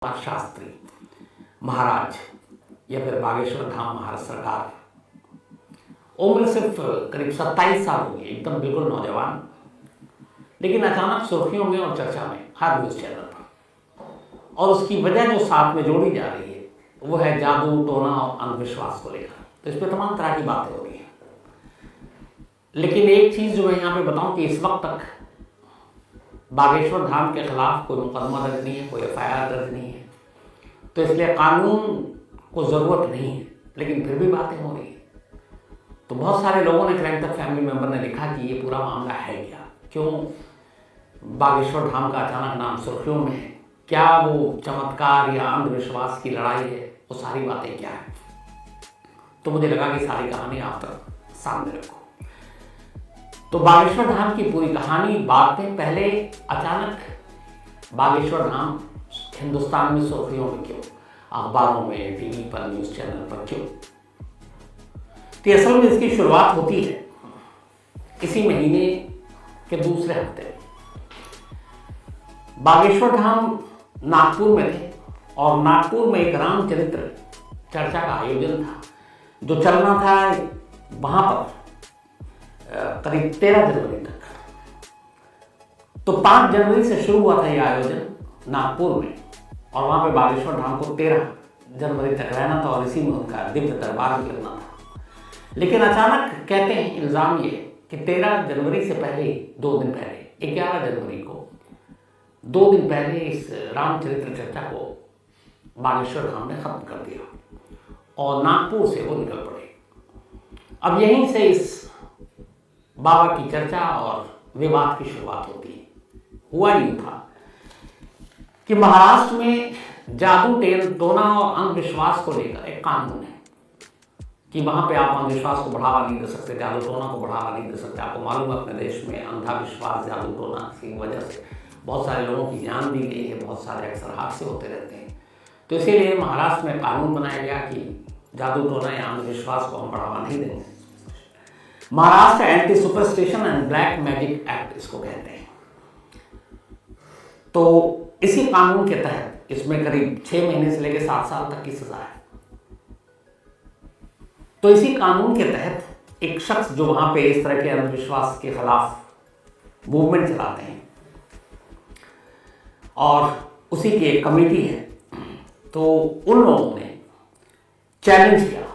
शास्त्री महाराज या फिर बागेश्वर धाम महाराज सरकार, उम्र सिर्फ करीब 27 साल हो गई, एकदम बिल्कुल नौजवान, लेकिन अचानक सुर्खियों में और चर्चा में हर न्यूज चैनल पर। और उसकी वजह जो साथ में जोड़ी जा रही है वो है जादू टोना और अंधविश्वास को लेकर। तो इस पर तमाम तरह की बातें हो रही हैं, लेकिन एक चीज जो मैं यहाँ पे बताऊं कि इस वक्त तक बागेश्वर धाम के खिलाफ कोई मुकदमा दर्ज नहीं है, कोई FIR दर्ज नहीं है, तो इसलिए कानून को जरूरत नहीं है, लेकिन फिर भी बातें हो रही है। तो बहुत सारे लोगों ने, क्राइम तक फैमिली मेंबर ने लिखा कि ये पूरा मामला है क्या, क्यों बागेश्वर धाम का अचानक नाम सुर्खियों में है, क्या वो चमत्कार या अंधविश्वास की लड़ाई है, वो सारी बातें क्या है। तो मुझे लगा कि सारी कहानी आप तक सामने रखो। तो बागेश्वर धाम की पूरी कहानी, बातें पहले अचानक बागेश्वर धाम हिंदुस्तान में सुर्खियों में क्यों, अखबारों में, टीवी पर, न्यूज चैनल पर क्यों। तो असल में इसकी शुरुआत होती है इसी महीने के दूसरे हफ्ते। बागेश्वर धाम नागपुर में थे और नागपुर में एक रामचरित्र चर्चा का आयोजन था जो चलना था वहां पर करीब 13 जनवरी तक। तो 5 जनवरी से शुरू हुआ था यह आयोजन नागपुर में, और वहां पे बागेश्वर धाम को 13 जनवरी तक रहना था और इसी में उनका दिव्य दरबार भी लगना था। लेकिन अचानक कहते हैं इल्जाम ये कि 13 जनवरी से पहले 2 दिन पहले 11 जनवरी को 2 दिन पहले इस रामचरित्र चर्चा को बागेश्वर धाम ने खत्म कर दिया और नागपुर से वो निकल पड़े। अब यहीं से इस बाबा की चर्चा और विवाद की शुरुआत होती है। हुआ यूं था कि महाराष्ट्र में जादू टोना और अंधविश्वास को लेकर एक कानून है कि वहां पे आप अंधविश्वास को बढ़ावा नहीं दे सकते, जादू टोना को बढ़ावा नहीं दे सकते। आपको मालूम है अपने देश में अंधविश्वास, जादू टोना की वजह से बहुत सारे लोगों की जान भी गई है, बहुत सारे अक्सर हादसे होते रहते हैं। तो इसीलिए महाराष्ट्र में कानून बनाया गया कि जादू टोना या अंधविश्वास को हम बढ़ावा नहीं देंगे। Maharashtra anti superstition and black magic act इसको कहते हैं। तो इसी कानून के तहत इसमें करीब 6 महीने से लेकर 7 साल तक की सजा है। तो इसी कानून के तहत एक शख्स जो वहां पे इस तरह के अंधविश्वास के खिलाफ मूवमेंट चलाते हैं और उसी की एक कमेटी है, तो उन लोगों ने चैलेंज किया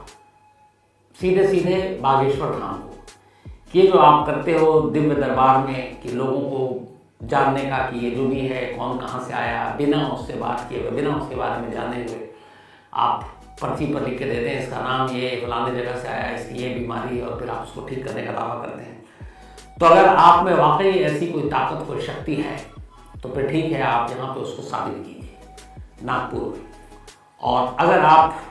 सीधे सीधे बागेश्वर धाम को कि ये जो आप करते हो दिव्य दरबार में कि लोगों को जानने का कि ये जो भी है कौन कहाँ से आया, बिना उससे बात किए हुए, बिना उसके बारे में जाने हुए आप पर्ची पर लिख के देते हैं इसका नाम ये फलाने जगह से आया, इसकी ये बीमारी है, और फिर आप उसको ठीक करने का दावा करते हैं। तो अगर आप में वाकई ऐसी कोई ताकत, कोई शक्ति है तो फिर ठीक है, आप यहाँ पे उसको साबित कीजिए नागपुर में। और अगर आप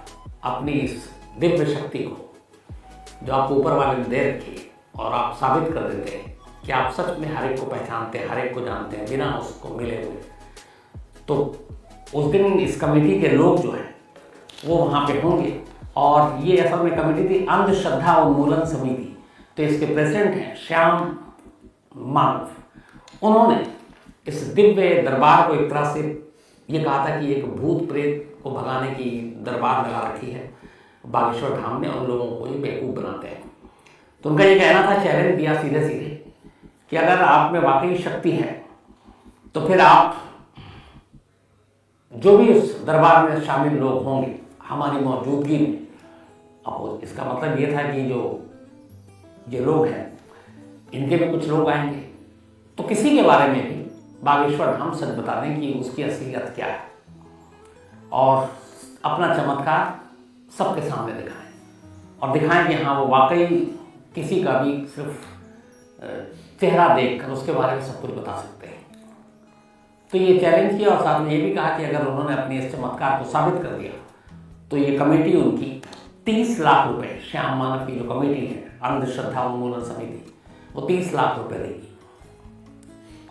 अपनी इस दिव्य शक्ति को जो आपको ऊपर वाले ने दे रखी है और आप साबित कर देते हैं कि आप सच में हर एक को पहचानते हैं, हर एक को जानते हैं बिना उसको मिले हुए, तो उस दिन इस कमेटी के लोग जो हैं वो वहाँ पे होंगे। और ये असल में कमेटी थी अंधश्रद्धा उन्मूलन समिति, तो इसके प्रेसिडेंट हैं श्याम मानव। उन्होंने इस दिव्य दरबार को एक तरह से ये कहा था कि एक भूत प्रेत को भगाने की दरबार लगा रखी है बागेश्वर धाम ने, और लोगों को ये बेवकूफ़ बनाते हैं। तो उनका ये कहना था, चैलेंज दिया सीधे सीधे कि अगर आप में वाकई शक्ति है तो फिर आप जो भी उस दरबार में शामिल लोग होंगे हमारी मौजूदगी में, अब इसका मतलब ये था कि जो ये लोग हैं इनके भी कुछ लोग आएंगे, तो किसी के बारे में भी बागेश्वर धाम सच बता दें कि उसकी असलियत क्या है और अपना चमत्कार सबके सामने दिखाएं और दिखाएं कि हाँ वो वाकई किसी का भी सिर्फ चेहरा देखकर उसके बारे में सब कुछ बता सकते हैं। तो ये चैलेंज किया और साथ में ये भी कहा कि अगर उन्होंने अपने इस चमत्कार को साबित कर दिया तो ये कमेटी उनकी 30 लाख रुपए, श्याम मानव की जो कमेटी है अंधश्रद्धा उन्मूलन समिति, वो 30 लाख रुपए देगी।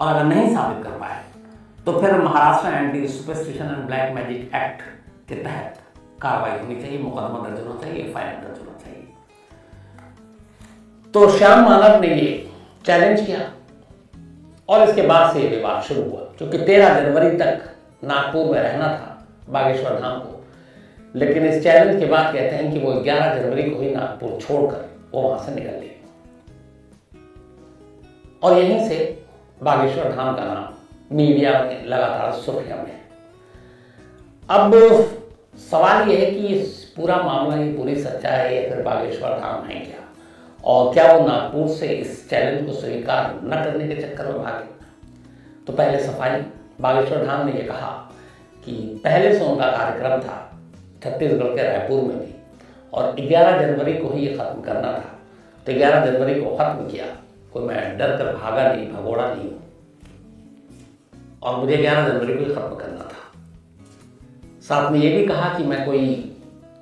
और अगर नहीं साबित कर पाए तो फिर Maharashtra anti superstition and black magic act के तहत कार्रवाई होनी चाहिए, मुकदमा दर्ज होना चाहिए, FIR दर्ज होना चाहिए। तो श्याम मानव ने ये चैलेंज किया और इसके बाद से विवाद शुरू हुआ, क्योंकि 13 जनवरी तक नागपुर में रहना था बागेश्वर धाम को, लेकिन इस चैलेंज के बाद कहते हैं कि वो 11 जनवरी को ही नागपुर छोड़कर वो वहां से निकल लिए और यहीं से बागेश्वर धाम का नाम मीडिया में लगातार सुर्खियों में। अब सवाल यह है कि इस पूरा मामला, ये पूरी सच्चाई है या फिर बागेश्वर धाम है क्या, और क्या वो नागपुर से इस चैलेंज को स्वीकार न करने के चक्कर में भागे। तो पहले सफाई, बागेश्वर धाम ने ये कहा कि पहले से उनका कार्यक्रम था छत्तीसगढ़ के रायपुर में भी, और 11 जनवरी को ही ये खत्म करना था, तो 11 जनवरी को खत्म किया। कोई मैं डर कर भागा नहीं, भगोड़ा नहीं हूं, और मुझे 11 जनवरी को ही खत्म करना था। साथ में ये भी कहा कि मैं कोई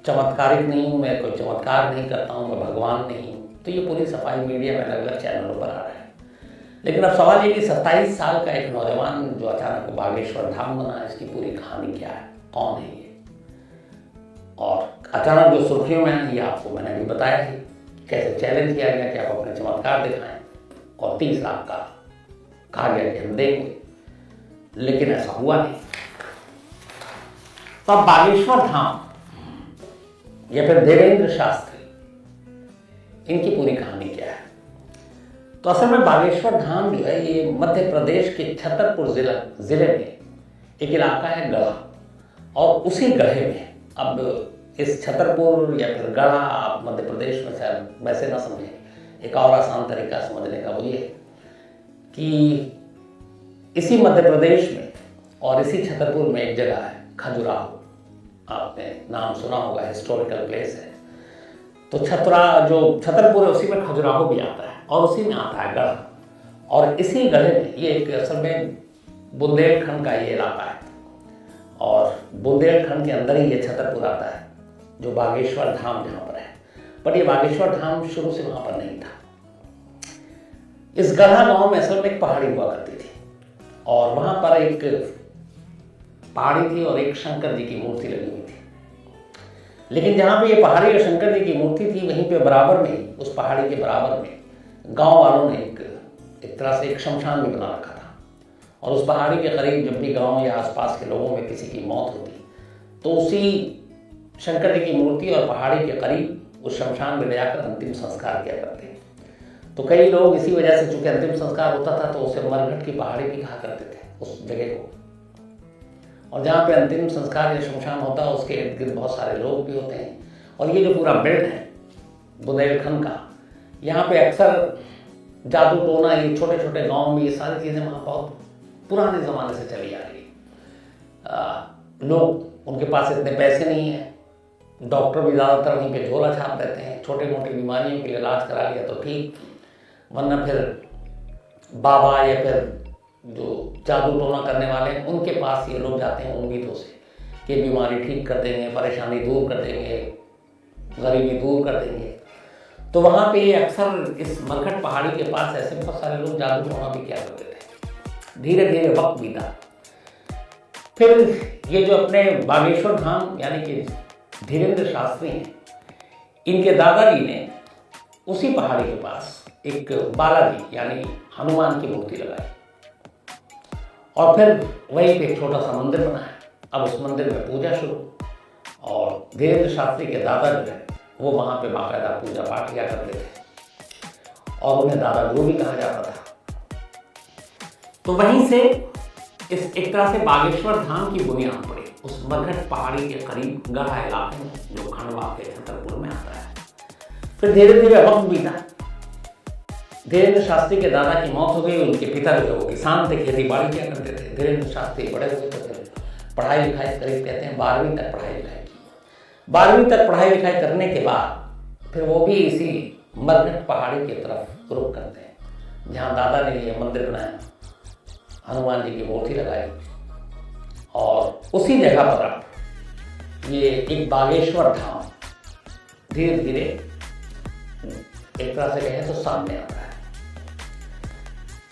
चमत्कारिक नहीं हूं, मैं कोई चमत्कार नहीं करता हूं, मैं भगवान नहीं हूं। तो ये पूरी सफाई मीडिया में अलग अलग चैनलों पर आ रहा है। लेकिन अब सवाल ये कि 27 साल का एक नौजवान जो अचानक बागेश्वर धाम बना, इसकी पूरी कहानी क्या है, कौन है ये, और अचानक जो सुर्खियों में है ये आपको मैंने अभी बताया है। कैसे चैलेंज किया गया कि आप अपने चमत्कार दिखाएं, और 30 लाख का कहा गया कि हम देंगे, लेकिन ऐसा हुआ नहीं। तो अब बागेश्वर धाम या फिर देवेंद्र शास्त्री, इनकी पूरी कहानी क्या है। तो असल में बागेश्वर धाम जो है ये मध्य प्रदेश के छतरपुर जिले में एक इलाका है गढ़ा, और उसी गढ़े में, अब इस छतरपुर या फिर गढ़ा आप मध्य प्रदेश में शायद वैसे ना समझें, एक और आसान तरीका समझने का वो ये है कि इसी मध्य प्रदेश में और इसी छतरपुर में एक जगह है खजुराहो, आपने नाम सुना होगा, हिस्टोरिकल प्लेस है। तो छतरपुर है उसी में खजुराहो भी आता है, और उसी में आता है गढ़ा, और इसी गढ़े में ये एक असल में बुंदेलखंड का ये इलाका है, और बुंदेलखंड के अंदर ही ये छतरपुर आता है जो बागेश्वर धाम जहाँ पर है। पर ये बागेश्वर धाम शुरू से वहाँ पर नहीं था। इस गढ़ा गांव में असल में एक पहाड़ी हुआ करती थी, और वहाँ पर एक पहाड़ी थी और एक शंकर जी की मूर्ति लगी हुई थी। लेकिन जहाँ पे ये पहाड़ी और शंकर जी की मूर्ति थी, वहीं पे बराबर में, उस पहाड़ी के बराबर में गांव वालों ने एक तरह से एक शमशान भी बना रखा था, और उस पहाड़ी के करीब जब भी गांव या आसपास के लोगों में किसी की मौत होती तो उसी शंकर जी की मूर्ति और पहाड़ी के करीब उस शमशान में ले जाकर अंतिम संस्कार किया करते। तो कई लोग इसी वजह से, चूंकि अंतिम संस्कार होता था तो उसे मरघट की पहाड़ी भी कहा करते थे उस जगह को, और जहाँ पे अंतिम संस्कार या शमशान होता है उसके इर्द गिर्द बहुत सारे लोग भी होते हैं। और ये जो पूरा बेल्ट है बुंदेलखंड का, यहाँ पे अक्सर जादू टोना, ये छोटे छोटे गांव में ये सारी चीज़ें वहाँ बहुत पुराने ज़माने से चली आ रही है। लोग, उनके पास इतने पैसे नहीं हैं, डॉक्टर भी ज़्यादातर वहीं पे झोला छाप देते हैं, छोटी मोटी बीमारियों के लिए इलाज करा लिया तो ठीक, वरना फिर बाबा या फिर जो जादू टोना करने वाले हैं उनके पास ये लोग जाते हैं उम्मीदों से कि बीमारी ठीक कर देंगे, परेशानी दूर कर देंगे, गरीबी दूर कर देंगे। तो वहाँ पे ये अक्सर इस मरघट पहाड़ी के पास ऐसे बहुत सारे लोग जादू टोना भी किया करते थे। धीरे धीरे वक्त बीता, फिर ये जो अपने बागेश्वर धाम यानी कि धीरेन्द्र शास्त्री हैं, इनके दादाजी ने उसी पहाड़ी के पास एक बालाजी यानी हनुमान की मूर्ति लगाई, और फिर वहीं पे एक छोटा सा मंदिर बना है। अब उस मंदिर में पूजा शुरू, और धीरेन्द्र शास्त्री के दादा जो है वो वहाँ पे बाकायदा पूजा पाठ किया करते थे, और उन्हें दादा गुरु भी कहा जाता था। तो वहीं से इस एक तरह से बागेश्वर धाम की बुनियाद पड़ी उस मरघट पहाड़ी के करीब गढ़ा इलाके में जो खंडवा के छतरपुर में आता है। फिर धीरे धीरे वक्त बीता, धीरेन्द्र शास्त्री के दादा की मौत हो गई, उनके पिता जो वो किसान थे, खेती बाड़ी किया करते थे। धीरेन्द्र शास्त्री बड़े हुए थे, पढ़ाई लिखाई करीब कहते हैं 12वीं तक पढ़ाई लिखाई की। 12वीं तक पढ़ाई लिखाई करने के बाद फिर वो भी इसी मरघट पहाड़ी की तरफ रुख करते हैं जहाँ दादा ने ये मंदिर बनाया, हनुमान जी की मूर्ति लगाई, और उसी जगह पर अब ये एक बागेश्वर धाम धीरे धीरे एक तरह से कहें तो सामने आता है।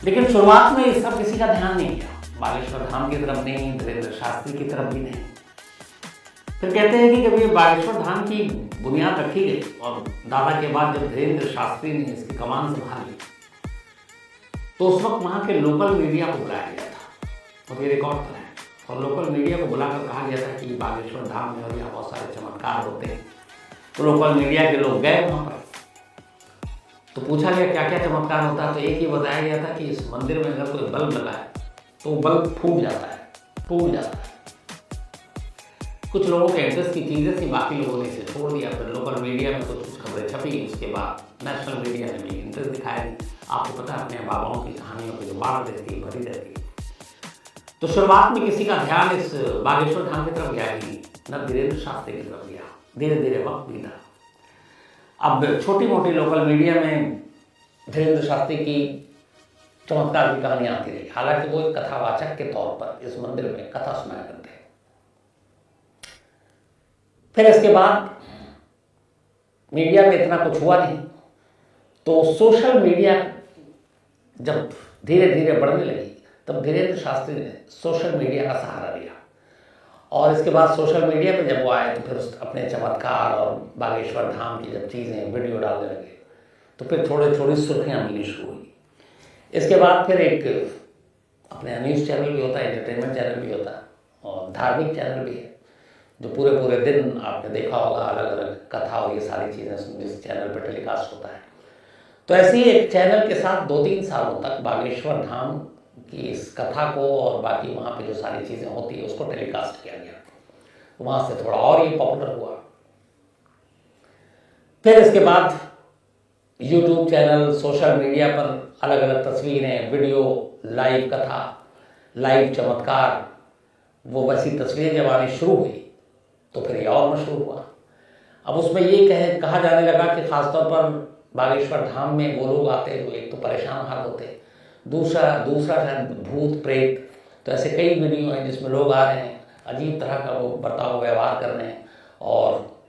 लेकिन शुरुआत में ये सब किसी का ध्यान नहीं गया, बागेश्वर धाम की तरफ नहीं, धीरेन्द्र शास्त्री की तरफ भी नहीं। फिर कहते हैं कि कभी बागेश्वर धाम की बुनियाद रखी गई, और दादा के बाद जब धीरेन्द्र शास्त्री ने इसकी कमान संभाली तो उस वक्त वहाँ के लोकल मीडिया को बुलाया गया था, और ये रिकॉर्ड पर है, और लोकल मीडिया को बुलाकर कहा गया था कि बागेश्वर धाम में और यहाँ बहुत सारे चमत्कार होते हैं। तो लोकल मीडिया के लोग गए वहाँ पर, तो पूछा गया क्या क्या चमत्कार होता है। तो एक ही बताया गया था कि इस मंदिर में अगर कोई बल्ब लगा है तो बल्ब फूट जाता है, टूट जाता है। कुछ लोगों के इंटरेस्ट की चीज़ें थी, बाकी लोगों ने इसे छोड़ दिया। फिर लोकल मीडिया में कुछ खबरें छपी, उसके बाद नेशनल मीडिया ने भी इंटरेस्ट दिखाया। आपको पता है अपने बाबाओं की कहानियों को जो बाढ़ देती है, भरी रहती है। तो शुरुआत में किसी का ध्यान इस बागेश्वर धाम की तरफ गया ही नहीं, न धीरेन्द्र शास्त्री की तरफ गया। धीरे धीरे वक्त बीता। अब छोटी मोटी लोकल मीडिया में धीरेन्द्र शास्त्री की चमत्कार की कहानियाँ आती रही। हालांकि वो एक कथावाचक के तौर पर इस मंदिर में कथा सुनाया करते हैं। फिर इसके बाद मीडिया में इतना कुछ हुआ नहीं, तो सोशल मीडिया जब धीरे धीरे बढ़ने लगी तब धीरेन्द्र शास्त्री ने सोशल मीडिया का सहारा लिया। और इसके बाद सोशल मीडिया पे जब वो आए तो फिर अपने चमत्कार और बागेश्वर धाम की जब चीज़ें वीडियो डालने लगे तो फिर थोड़ी सुर्खियाँ मिलनी शुरू हुई। इसके बाद फिर एक अपने न्यूज़ चैनल भी होता है, एंटरटेनमेंट चैनल भी होता है और धार्मिक चैनल भी है, जो पूरे दिन आपने देखा होगा अलग अलग कथा और ये सारी चीज़ें इस चैनल पर टेलीकास्ट होता है। तो ऐसे ही एक चैनल के साथ 2-3 सालों तक बागेश्वर धाम की इस कथा को और बाकी वहाँ पे जो सारी चीज़ें होती है उसको टेलीकास्ट किया गया। वहाँ से थोड़ा और ये पॉपुलर हुआ। फिर इसके बाद यूट्यूब चैनल, सोशल मीडिया पर अलग अलग तस्वीरें, वीडियो, लाइव कथा, लाइव चमत्कार, वो वैसी तस्वीरें जब आनी शुरू हुई तो फिर ये और मशहूर हुआ। अब उसमें ये कहा जाने लगा कि ख़ासतौर पर बागेश्वर धाम में वो लोग आते हैं जो एक तो परेशान हाल होते, दूसरा शायद भूत प्रेत। तो ऐसे कई वीडियो हैं जिसमें लोग आ रहे हैं, अजीब तरह का वो बर्ताव व्यवहार कर रहे हैं और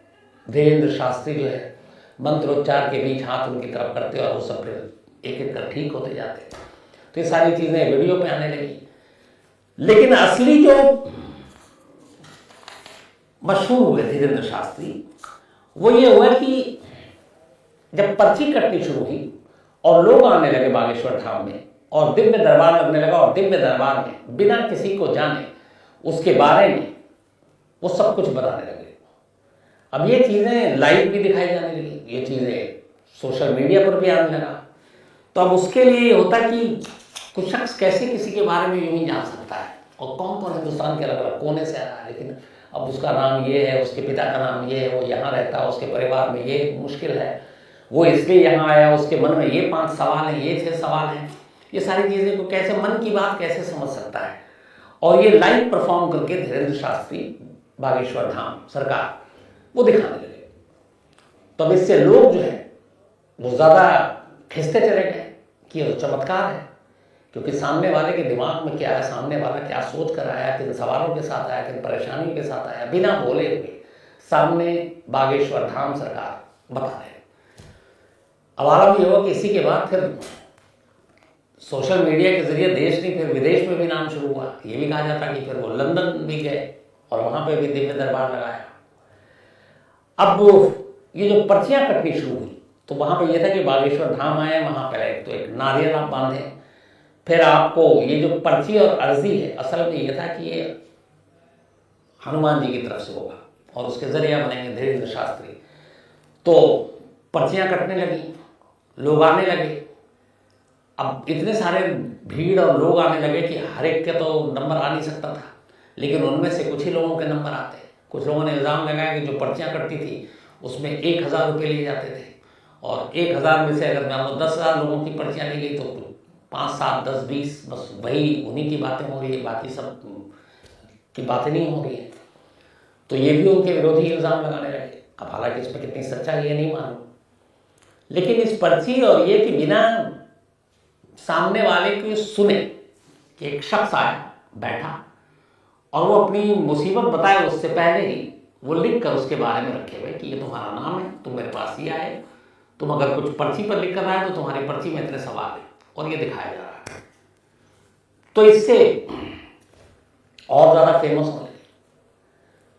धीरेन्द्र शास्त्री जो है मंत्रोच्चार के बीच हाथ उनकी तरफ करते और वो सब फिर एक एक कर ठीक होते जाते। तो ये सारी चीज़ें वीडियो पे आने लगी। लेकिन असली जो मशहूर हुए धीरेन्द्र शास्त्री वो ये हुआ कि जब पर्ची कटनी शुरू हुई और लोग आने लगे बागेश्वर धाम में और दिव्य दरबार लगने लगा, और दिव्य दरबार में बिना किसी को जाने उसके बारे में वो सब कुछ बताने लगे। अब ये चीज़ें लाइव भी दिखाई जाने लगी, ये चीज़ें सोशल मीडिया पर भी आने लगा। तो अब उसके लिए ये होता कि कुछ शख्स कैसे किसी के बारे में यूँ ही जान सकता है और कौन कौन हिंदुस्तान के अलग अलग कोने से आ रहा है, लेकिन अब उसका नाम ये है, उसके पिता का नाम ये है, वो यहाँ रहता है, उसके परिवार में ये मुश्किल है, वो इसलिए यहाँ आया, उसके मन में ये 5 सवाल हैं, ये 6 सवाल हैं। ये सारी चीज़ें को कैसे मन की बात कैसे समझ सकता है। और ये लाइव परफॉर्म करके धीरेन्द्र शास्त्री बागेश्वर धाम सरकार वो दिखाने लगे। तो अब इससे लोग जो है वो ज़्यादा खिंचते चले गए कि ये तो चमत्कार है, क्योंकि सामने वाले के दिमाग में क्या है, सामने वाला क्या सोच कर आया, किन सवालों के साथ आया, किन परेशानियों के साथ आया, बिना बोले हुए सामने बागेश्वर धाम सरकार बता रहे। अब आलम ये हुआ कि इसी के बाद फिर सोशल मीडिया के जरिए देश नहीं फिर विदेश में भी नाम शुरू हुआ। ये भी कहा जाता कि फिर वो लंदन भी गए और वहाँ पे भी दिव्य दरबार लगाया। अब ये जो पर्चियाँ कटनी शुरू हुई तो वहाँ पे ये था कि बागेश्वर धाम आए, वहाँ पहले तो एक नारियल आप बांधे, फिर आपको ये जो पर्ची और अर्जी है असल में ये था कि ये हनुमान जी की तरफ से होगा और उसके जरिए बनेंगे धीरेन्द्र शास्त्री। तो पर्चियाँ कटने लगी, लोग आने लगे। अब इतने सारे भीड़ और लोग आने लगे कि हर एक के तो नंबर आ नहीं सकता था, लेकिन उनमें से कुछ ही लोगों के नंबर आते। कुछ लोगों ने इल्ज़ाम लगाया कि जो पर्चियाँ कटती थी उसमें 1000 रुपये लिए जाते थे और 1000 में से अगर मान लो 10,000 लोगों की पर्चियाँ ली गई तो 5, 7, 10, 20 बस वही उन्हीं की बातें हो रही है, बाकी सब की बातें नहीं हो रही है। तो ये भी उनके विरोधी इल्ज़ाम लगाने लगे। अब हालांकि इसमें कितनी सच्चाई है नहीं मालूम, लेकिन इस पर्ची और ये कि बिना सामने वाले को सुने कि एक शख्स आया बैठा और वो अपनी मुसीबत बताए उससे पहले ही वो लिख कर उसके बारे में रखे हुए कि ये तुम्हारा नाम है, तुम मेरे पास ही आए, तुम अगर कुछ पर्ची पर लिख कर आए तो तुम्हारी पर्ची में इतने सवाल है, और ये दिखाया जा रहा है। तो इससे और ज़्यादा फेमस होने लगे।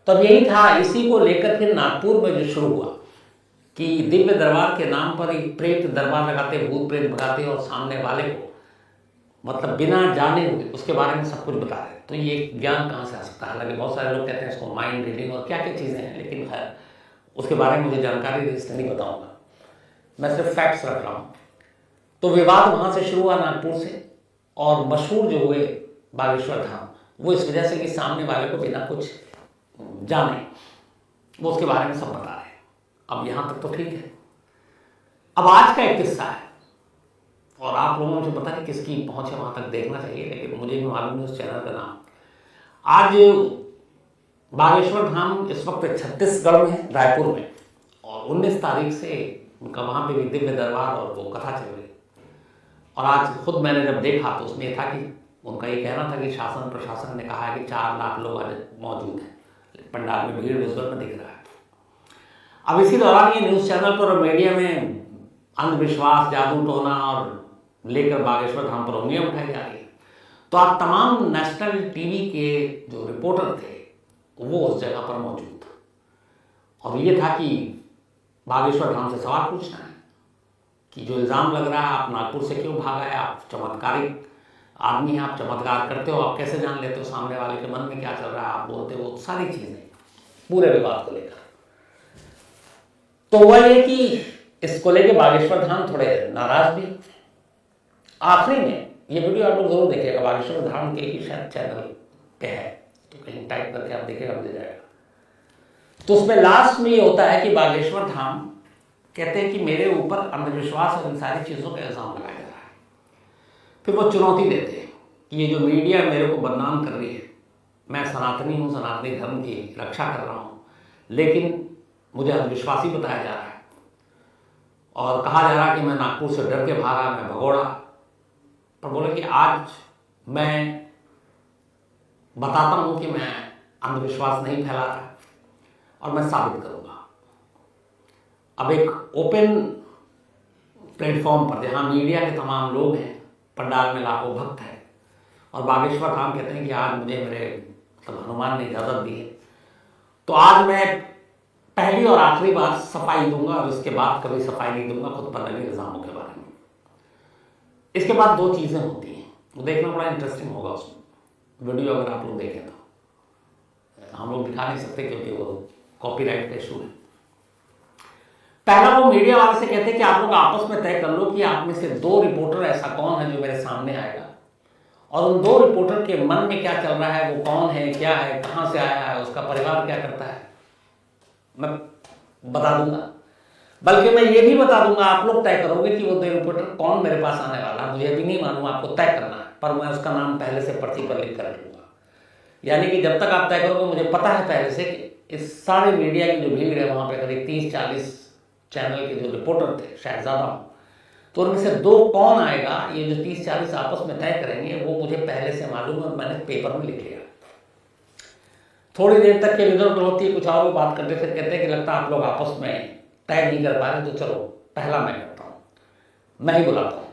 तब यही था, इसी को लेकर फिर नागपुर में जो शुरू हुआ कि दिव्य दरबार के नाम पर एक प्रेत दरबार लगाते, भूत प्रेत भगाते और सामने वाले को मतलब बिना जाने हुए उसके बारे में सब कुछ बता रहे हैं। तो ये ज्ञान कहाँ से आ सकता है? हालांकि बहुत सारे लोग कहते हैं इसको माइंड रीडिंग और क्या क्या चीज़ें हैं, लेकिन खैर उसके बारे में मुझे जानकारी इसलिए नहीं बताऊंगा, मैं सिर्फ फैक्ट्स रख रहा हूँ। तो विवाद वहाँ से शुरू हुआ नागपुर से, और मशहूर जो हुए बागेश्वर धाम वो इस वजह से कि सामने वाले को बिना कुछ जाने वो उसके बारे में सब बता रहे हैं। अब यहाँ तक तो ठीक है। अब आज का एक किस्सा है, और आप लोगों मुझे पता नहीं किसकी पहुंच है वहां तक देखना चाहिए, लेकिन मुझे भी मालूम है उस चैनल का नाम। आज बागेश्वर धाम इस वक्त छत्तीसगढ़ में है, रायपुर में, और 19 तारीख से उनका वहाँ पे भी दिव्य दरबार और वो कथा चल रही। और आज खुद मैंने जब देखा तो उसमें था कि उनका ये कहना था कि शासन प्रशासन ने कहा है कि 4 लाख लोग आज मौजूद हैं, पंडाल में भीड़ विजुअल में दिख रहा है। अब इसी दौरान ये न्यूज़ चैनल पर और मीडिया में अंधविश्वास, जादू टोना और लेकर बागेश्वर धाम पर उंगलियां उठाई जा रही है। तो आज तमाम नेशनल टीवी के जो रिपोर्टर थे वो उस जगह पर मौजूद था, और ये था कि बागेश्वर धाम से सवाल पूछना है कि जो इल्ज़ाम लग रहा है आप नागपुर से क्यों भाग आए, आप चमत्कारिक आदमी हैं, आप चमत्कार करते हो, आप कैसे जान लेते हो सामने वाले के मन में क्या चल रहा है, आप बोलते हो, सारी चीज़ें पूरे विवाद को लेकर। तो हुआ ये कि इसको लेकर बागेश्वर धाम थोड़े नाराज भी। आखिरी में ये वीडियो आप लोग जरूर देखिएगा, बागेश्वर धाम के ही शायद चैनल पे है, तो कहीं टाइप करके आप देखिएगा मिल जाएगा। तो उसमें लास्ट में ये होता है कि बागेश्वर धाम कहते हैं कि मेरे ऊपर अंधविश्वास और इन सारी चीज़ों का इल्ज़ाम लगाया जा रहा है। फिर वो चुनौती देते हैं कि ये जो मीडिया मेरे को बदनाम कर रही है, मैं सनातनी हूँ, सनातनी धर्म की रक्षा कर रहा हूँ, लेकिन मुझे अंधविश्वासी बताया जा रहा है, और कहा जा रहा है कि मैं नागपुर से डर के भागा, मैं भगोड़ा। पर बोले कि आज मैं बताता हूँ कि मैं अंधविश्वास नहीं फैला रहा, और मैं साबित करूँगा। अब एक ओपन प्लेटफॉर्म पर जहाँ मीडिया के तमाम लोग हैं, पंडाल में लाखों भक्त हैं, और बागेश्वर धाम कहते हैं कि आज मुझे मेरे मतलब हनुमान ने इजाज़त दी है, तो आज मैं पहली और आखिरी बार सफाई दूंगा, और इसके बाद कभी सफाई नहीं दूंगा खुद पर लगे इल्ज़ामों के बारे में। इसके बाद 2 चीज़ें होती हैं, वो देखना बड़ा इंटरेस्टिंग होगा उसमें वीडियो, अगर आप लोग देखें तो हम लोग दिखा नहीं सकते क्योंकि वो कॉपीराइट का इशू है। पहला वो मीडिया वाले से कहते हैं कि आप लोग आपस में तय कर लो कि आप में से 2 रिपोर्टर ऐसा कौन है जो मेरे सामने आएगा, और उन 2 रिपोर्टर के मन में क्या चल रहा है, वो कौन है, क्या है, कहाँ से आया है, उसका परिवार क्या करता है, मैं बता दूंगा। बल्कि मैं ये भी बता दूंगा, आप लोग तय करोगे कि वो 2 रिपोर्टर कौन मेरे पास आने वाला है, मुझे भी नहीं मालूम, आपको तय करना है, पर मैं उसका नाम पहले से पर्ची पर लिख कर रखूंगा। यानी कि जब तक आप तय करोगे, मुझे पता है पहले से कि इस सारे मीडिया की जो भीड़ है वहाँ पे करीब 30-40 चैनल के जो रिपोर्टर थे, शायद ज़्यादा हो, तो उनमें से 2 कौन आएगा, ये जो 30-40 आपस में तय करेंगे, वो मुझे पहले से मालूम है और मैंने पेपर में लिख लिया। थोड़ी देर तक के रिजल्ट होती है, कुछ और बात करते फिर कहते हैं कि लगता है आप लोग आपस में तय नहीं कर पा रहे, तो चलो पहला मैं करता हूँ, मैं ही बुलाता हूँ।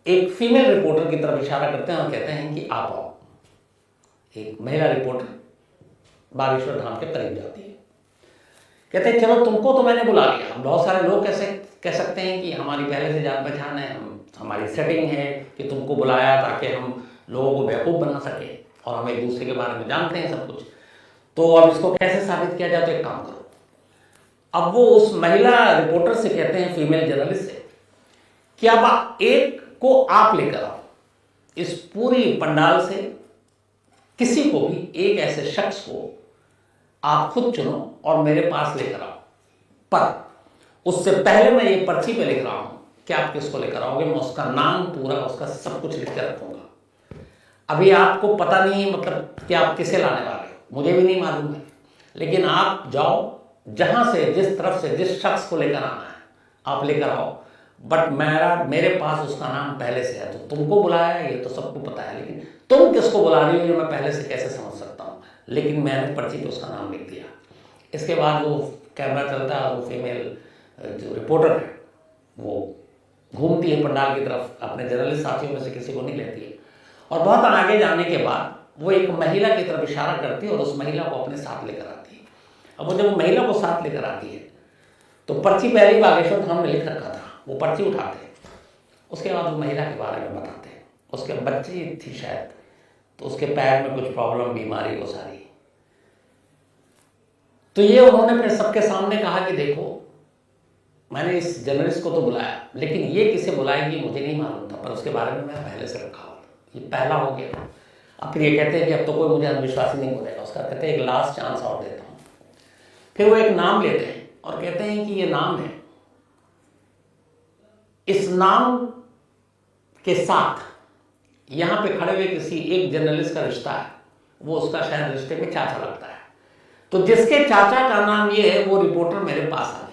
एक फीमेल रिपोर्टर की तरफ इशारा करते हैं और कहते हैं कि आप आओ। एक महिला रिपोर्टर बागेश्वर धाम के करीब जाती है, कहते हैं चलो तुमको तो मैंने बुला लिया। बहुत सारे लोग कैसे कह सकते हैं कि हमारी पहले से जान पहचान है, हमारी सेटिंग है कि तुमको बुलाया ताकि हम लोगों को बेवकूफ़ बना सके, और हम एक दूसरे के बारे में जानते हैं सब कुछ। तो अब इसको कैसे साबित किया जाए, तो एक काम करो। अब वो उस महिला रिपोर्टर से कहते हैं, फीमेल जर्नलिस्ट से, कि अब एक को आप लेकर आओ, इस पूरी पंडाल से किसी को भी, एक ऐसे शख्स को आप खुद चुनो और मेरे पास लेकर आओ। पर उससे पहले मैं ये पर्ची पे लिख रहा हूं कि आप किसको लेकर आओगे, मैं उसका नाम पूरा, उसका सब कुछ लिख कर रखूंगा। अभी आपको पता नहीं है मतलब कि आप किसे लाने वाले हो, मुझे भी नहीं मालूम है, लेकिन आप जाओ, जहां से, जिस तरफ से, जिस शख्स को लेकर आना है आप लेकर आओ, बट मेरे पास उसका नाम पहले से है। तो तुमको बुलाया है ये तो सबको पता है, लेकिन तुम किसको बुला रही हो ये मैं पहले से कैसे समझ सकता हूँ, लेकिन मैंने पर्ची पे उसका नाम लिख दिया। इसके बाद वो कैमरा चलता है, वो फीमेल जो रिपोर्टर है वो घूमती है पंडाल की तरफ, अपने जर्नलिस्ट साथियों में से किसी को नहीं लेती है, और बहुत आगे जाने के बाद वो एक महिला की तरफ इशारा करती है और उस महिला को अपने साथ लेकर आती है। अब वो जब वो महिला को साथ लेकर आती है तो पर्ची पहले बागेश्वर धाम में लिख रखा था, वो पर्ची उठाते हैं उसके बाद वो महिला के बारे में बताते हैं, उसके बच्ची थी शायद, तो उसके पैर में कुछ प्रॉब्लम, बीमारी वो सारी। तो ये उन्होंने फिर सबके सामने कहा कि देखो मैंने इस जर्नलिस्ट को तो बुलाया, लेकिन ये किसे बुलाएगी मुझे नहीं मालूम था, पर उसके बारे में मैं पहले से रखा हुआ था। ये पहला हो गया। अब फिर ये कहते हैं कि अब तो कोई मुझे अंधविश्वासी नहीं बोलेगा, उसका कहते हैं एक लास्ट चांस और देता हूँ। फिर वो एक नाम लेते हैं और कहते हैं कि ये नाम है, इस नाम के साथ यहाँ पे खड़े हुए किसी एक जर्नलिस्ट का रिश्ता है, वो उसका शायद रिश्ते में चाचा लगता है। तो जिसके चाचा का नाम ये है वो रिपोर्टर मेरे पास आ जाए।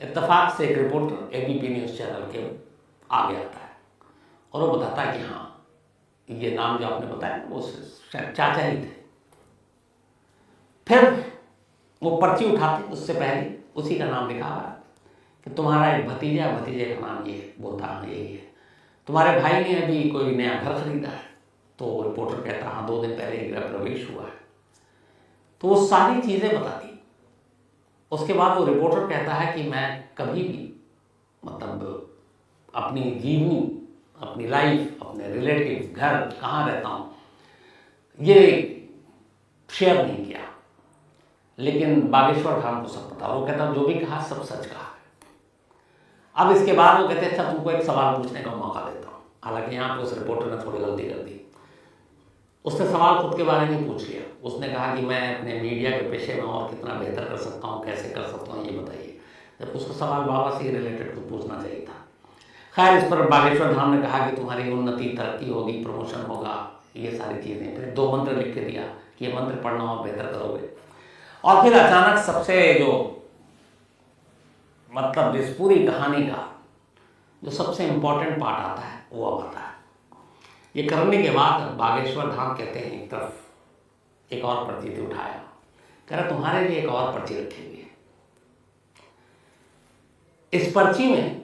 इत्तेफाक से एक रिपोर्टर एबीपी न्यूज़ चैनल के आगे आता है और वो बताता है कि हाँ ये नाम जो आपने बताया वो शायद चाचा ही थे। फिर वो पर्ची उठाते, उससे पहले उसी का नाम लिखा हुआ कि तुम्हारा एक भतीजा, भतीजे का नाम ये है। बोलता हाँ यही है। तुम्हारे भाई ने अभी कोई नया घर खरीदा है? तो रिपोर्टर कहता हाँ 2 दिन पहले गृह प्रवेश हुआ है। तो वो सारी चीज़ें बताती। उसके बाद वो रिपोर्टर कहता है कि मैं कभी भी मतलब अपनी जीवनी, अपनी लाइफ, अपने रिलेटिव, घर कहाँ रहता हूँ ये शेयर नहीं किया, लेकिन बागेश्वर धाम को सब पता। वो कहता जो भी कहा सब सच कहा। अब इसके बाद वो कहते अच्छा तुमको एक सवाल पूछने का मौका देता हूँ। हालांकि यहाँ पे उस रिपोर्टर ने थोड़ी गलती कर दी। उसने सवाल खुद के बारे में पूछ लिया। उसने कहा कि मैं अपने मीडिया के पेशे में और कितना बेहतर कर सकता हूँ, कैसे कर सकता हूँ, ये बताइए। जब उसको सवाल बाबा से रिलेटेड कुछ पूछना चाहिए था। खैर इस पर बागेश्वर धाम ने कहा कि तुम्हारी उन्नति, तरक्की होगी, प्रमोशन होगा, ये सारी चीज़ें। फिर 2 मंत्र लिख के दिया कि ये मंत्र पढ़ना और बेहतर करोगे। और फिर अचानक सबसे जो मतलब इस पूरी कहानी का जो सबसे इम्पोर्टेंट पार्ट आता है वो अब आता है। ये करने के बाद बागेश्वर धाम कहते हैं एक तरफ एक और पर्ची थी उठाया, कह रहा तुम्हारे लिए एक और पर्ची रखी हुई है। इस पर्ची में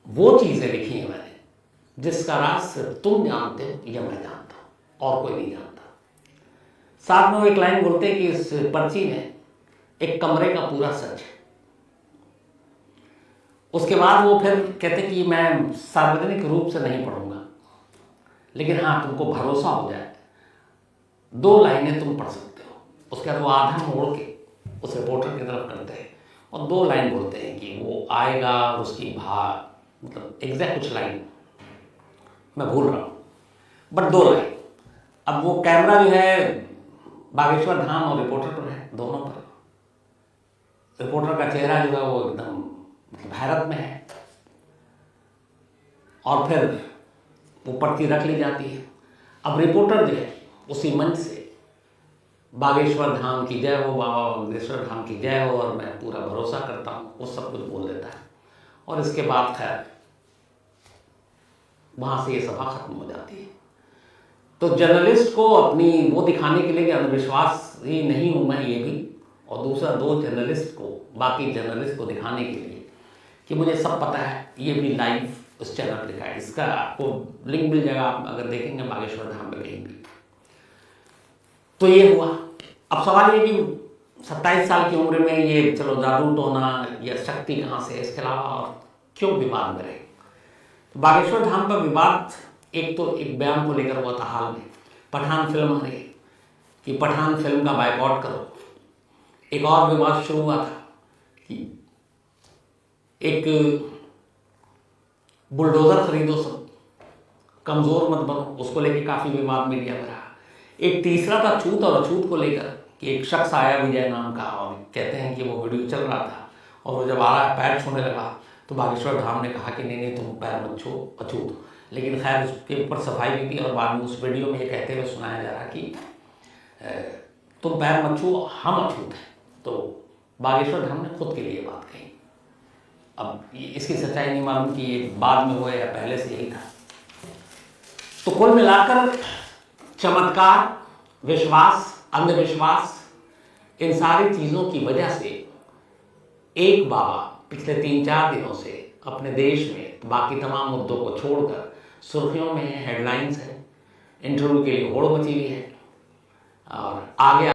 वो चीज़ें लिखी हैं मैंने जिसका राज सिर्फ तुम जानते हो या मैं जानता हूं और कोई नहीं जानता। साथ में वो एक लाइन बोलते हैं कि इस पर्ची में एक कमरे का पूरा सच है। उसके बाद वो फिर कहते कि मैं सार्वजनिक रूप से नहीं पढ़ूंगा, लेकिन हाँ तुमको भरोसा हो जाए 2 लाइनें तुम पढ़ सकते हो। उसके बाद वो आधा मोड़ के उस रिपोर्टर की तरफ करते हैं और 2 लाइन बोलते हैं कि वो आएगा और उसकी मतलब एग्जैक्ट कुछ लाइन मैं भूल रहा हूँ, बट 2 लाइन। अब वो कैमरा जो है बागेश्वर धाम और रिपोर्टर पर है, दोनों पर। रिपोर्टर का चेहरा जो है वो एकदम मतलब हैरत में है। और फिर वो पर्ची रख ली जाती है। अब रिपोर्टर जो है उसी मंच से बागेश्वर धाम की जय हो, बाबा बागेश्वर धाम की जय हो और मैं पूरा भरोसा करता हूँ, वो सब कुछ बोल देता है। और इसके बाद खैर वहाँ से ये सभा खत्म हो जाती है। तो जर्नलिस्ट को अपनी वो दिखाने के लिए कि अंधविश्वास ही नहीं हूँ मैं ये भी, और दूसरा 2 जर्नलिस्ट को, बाकी जर्नलिस्ट को दिखाने के लिए कि मुझे सब पता है, ये भी लाइव उस चैनल पर दिखा है। इसका आपको लिंक मिल जाएगा, आप अगर देखेंगे बागेश्वर धाम में कहीं भी। तो ये हुआ। अब सवाल ये कि 27 साल की उम्र में ये चलो जादू टोना या शक्ति कहाँ से, इसके अलावा और क्यों विवाद में रहे। तो बागेश्वर धाम का विवाद एक तो एक बयान को लेकर हुआ था हाल में, पठान फिल्म आ रही है कि पठान फिल्म का बायकॉट करो। एक और विवाद शुरू हुआ था कि एक बुलडोजर खरीदो, सब कमजोर मत बनो, उसको लेकर काफी विवाद मीडिया में रहा। एक तीसरा था छूत और अछूत को लेकर कि एक शख्स आया विजय नाम का और कहते हैं कि वो वीडियो चल रहा था और वो जब आ रहा पैर छूने लगा तो बागेश्वर धाम ने कहा कि नहीं तुम पैर मत छू, अछूत। लेकिन खैर उसके ऊपर सफाई भी थी और बाद में उस वीडियो में ये कहते हुए सुनाया जा रहा कि तुम पैर मत छू, हम अछूत हैं। तो बागेश्वर धाम ने खुद के लिए बात कही। अब इसकी सच्चाई नहीं मालूम कि ये बाद में हुआ या पहले से यही था। तो कुल मिलाकर चमत्कार, विश्वास, अंधविश्वास, इन सारी चीज़ों की वजह से एक बाबा पिछले 3-4 दिनों से अपने देश में बाकी तमाम मुद्दों को छोड़कर सुर्खियों में है, हेडलाइंस है, इंटरव्यू के लिए होड़ मची हुई है और आगे